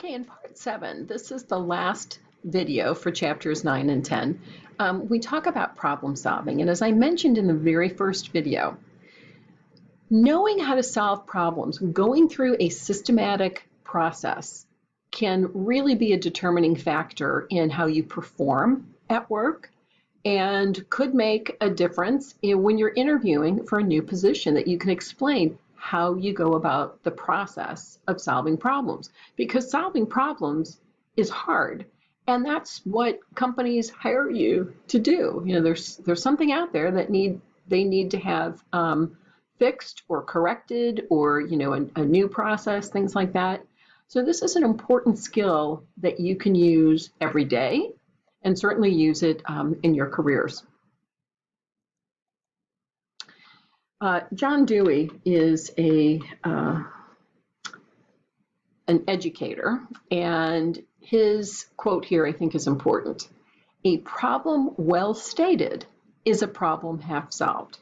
Okay, in part 7, this is the last video for chapters 9 and 10. We talk about problem solving, and as I mentioned in the very first video, knowing how to solve problems, going through a systematic process can really be a determining factor in how you perform at work and could make a difference when you're interviewing for a new position, that you can explain how you go about the process of solving problems, because solving problems is hard, and that's what companies hire you to do. You know, there's something out there that they need to have fixed or corrected, or a new process, things like that. So this is an important skill that you can use every day, and certainly use it in your careers. John Dewey is an educator, and his quote here I think is important. "A problem well stated is a problem half solved."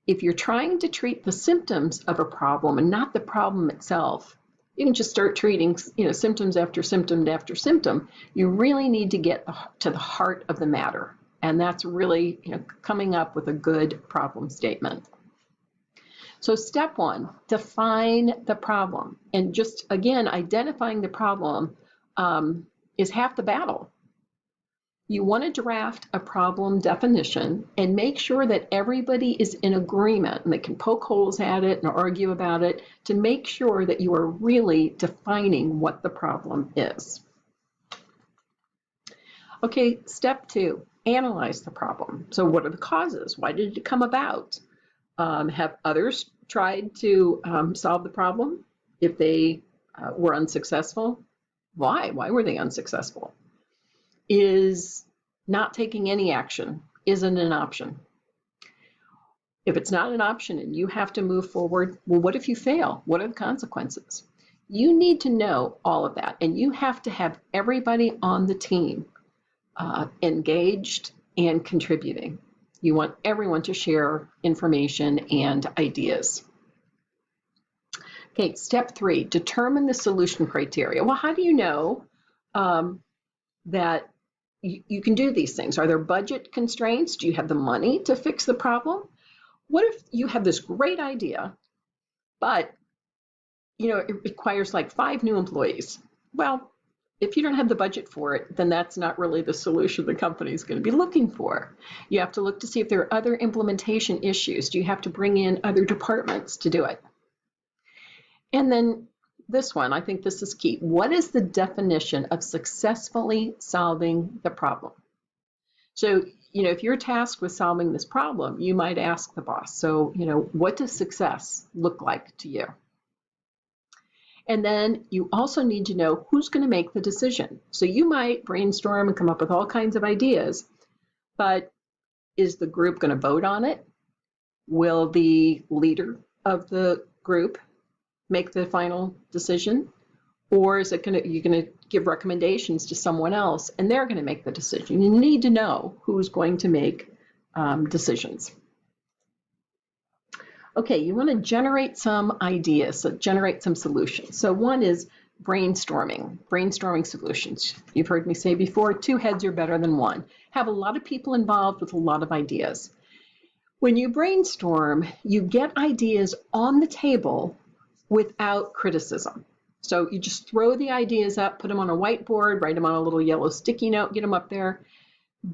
If you're trying to treat the symptoms of a problem and not the problem itself, you can just start treating symptoms after symptom after symptom. You really need to get to the heart of the matter, and that's really coming up with a good problem statement. So step 1, define the problem. And just again, identifying the problem is half the battle. You want to draft a problem definition and make sure that everybody is in agreement and they can poke holes at it and argue about it to make sure that you are really defining what the problem is. Okay, step 2, analyze the problem. So what are the causes? Why did it come about? Have others tried to solve the problem? If they were unsuccessful, why? Why were they unsuccessful? Is not taking any action isn't an option? If it's not an option and you have to move forward, well, what if you fail? What are the consequences? You need to know all of that, and you have to have everybody on the team engaged and contributing. You want everyone to share information and ideas. Okay, step 3, determine the solution criteria. Well, how do you know that you can do these things? Are there budget constraints? Do you have the money to fix the problem? What if you have this great idea, but it requires like 5 new employees? Well, if you don't have the budget for it, then that's not really the solution the company is going to be looking for. You have to look to see if there are other implementation issues. Do you have to bring in other departments to do it? And then this one, I think this is key. What is the definition of successfully solving the problem? So, if you're tasked with solving this problem, you might ask the boss, so, what does success look like to you? And then you also need to know who's going to make the decision. So you might brainstorm and come up with all kinds of ideas, but is the group going to vote on it? Will the leader of the group make the final decision? Or is it you're going to give recommendations to someone else and they're going to make the decision? You need to know who's going to make decisions. Okay, you want to generate some ideas, so generate some solutions. So one is brainstorming solutions. You've heard me say before, 2 heads are better than 1. Have a lot of people involved with a lot of ideas. When you brainstorm, you get ideas on the table without criticism. So you just throw the ideas up, put them on a whiteboard, write them on a little yellow sticky note, get them up there.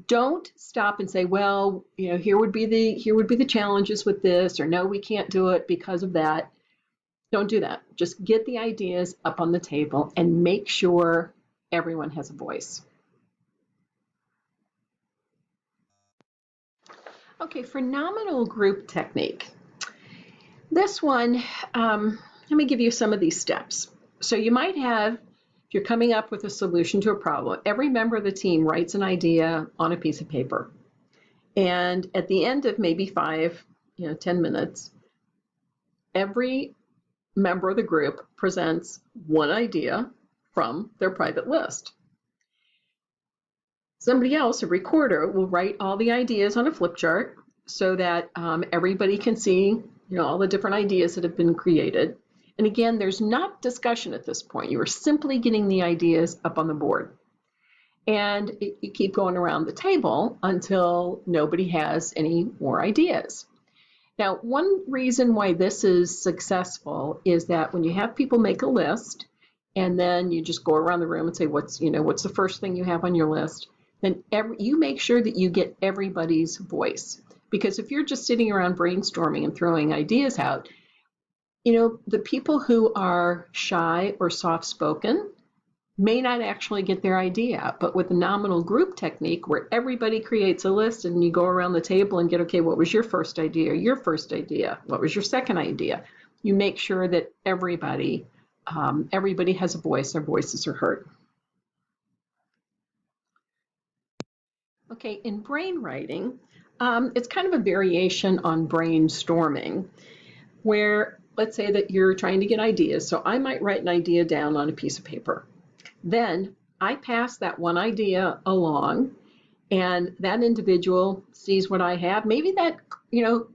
Don't stop and say, well, here would be the challenges with this, or no, we can't do it because of that. Don't do that. Just get the ideas up on the table and make sure everyone has a voice. Okay, phenomenal group technique. This one, let me give you some of these steps. So you might have, if you're coming up with a solution to a problem, every member of the team writes an idea on a piece of paper. And at the end of maybe 5, 10 minutes, every member of the group presents one idea from their private list. Somebody else, a recorder, will write all the ideas on a flip chart so that everybody can see all the different ideas that have been created. And again, there's not discussion at this point. You are simply getting the ideas up on the board. And you keep going around the table until nobody has any more ideas. Now, one reason why this is successful is that when you have people make a list, and then you just go around the room and say, what's the first thing you have on your list? Then you make sure that you get everybody's voice. Because if you're just sitting around brainstorming and throwing ideas out, the people who are shy or soft-spoken may not actually get their idea out. But with the nominal group technique, where everybody creates a list and you go around the table and get, okay, what was your first idea? Your first idea? What was your second idea? You make sure that everybody has a voice. Their voices are heard. Okay, in brainwriting, it's kind of a variation on brainstorming, where let's say that you're trying to get ideas. So I might write an idea down on a piece of paper. Then I pass that one idea along, and that individual sees what I have. Maybe that,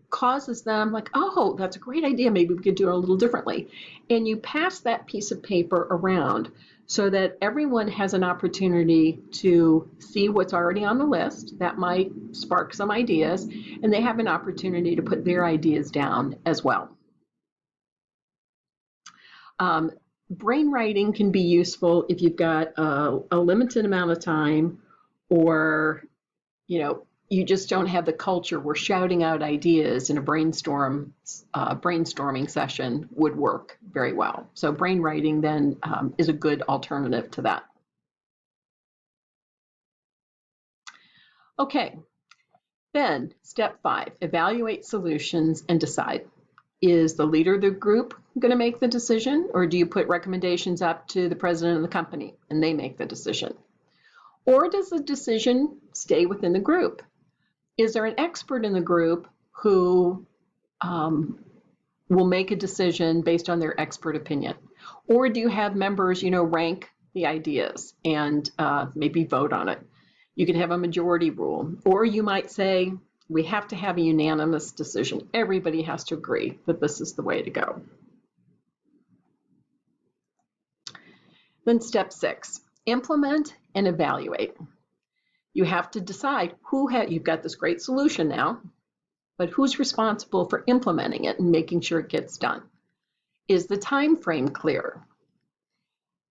causes them like, oh, that's a great idea. Maybe we could do it a little differently. And you pass that piece of paper around so that everyone has an opportunity to see what's already on the list. That might spark some ideas, and they have an opportunity to put their ideas down as well. Brainwriting can be useful if you've got a limited amount of time, or you just don't have the culture where shouting out ideas in a brainstorming session would work very well. So brainwriting then is a good alternative to that. Okay, then step 5, evaluate solutions and decide. Is the leader of the group going to make the decision, or do you put recommendations up to the president of the company and they make the decision? Or does the decision stay within the group? Is there an expert in the group who will make a decision based on their expert opinion? Or do you have members, rank the ideas and maybe vote on it? You could have a majority rule, or you might say, we have to have a unanimous decision. Everybody has to agree that this is the way to go. Then step 6, implement and evaluate. You have to decide you've got this great solution now, but who's responsible for implementing it and making sure it gets done? Is the time frame clear?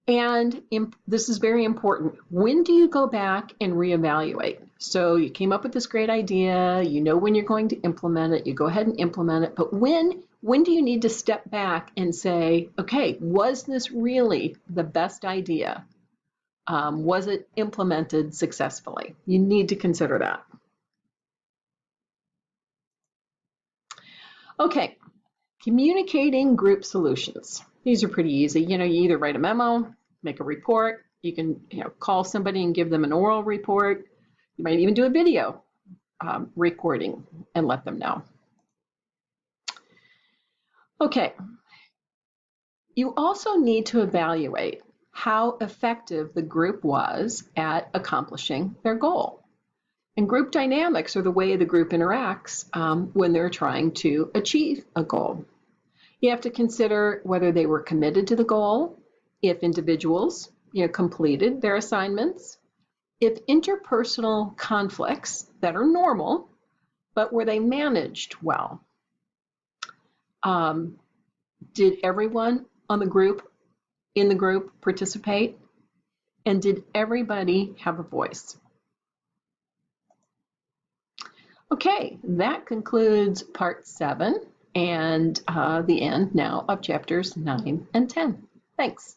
And this is very important. When do you go back and reevaluate? So you came up with this great idea, when you're going to implement it, you go ahead and implement it, but when do you need to step back and say, okay, was this really the best idea? Was it implemented successfully? You need to consider that. Okay, communicating group solutions. These are pretty easy. You either write a memo, make a report, you can call somebody and give them an oral report. You might even do a video recording and let them know. Okay, you also need to evaluate how effective the group was at accomplishing their goal. And group dynamics are the way the group interacts when they're trying to achieve a goal. You have to consider whether they were committed to the goal, if individuals completed their assignments, if interpersonal conflicts that are normal, but were they managed well? Did everyone in the group participate? And did everybody have a voice? Okay, that concludes part 7 and the end now of chapters 9 and 10. Thanks.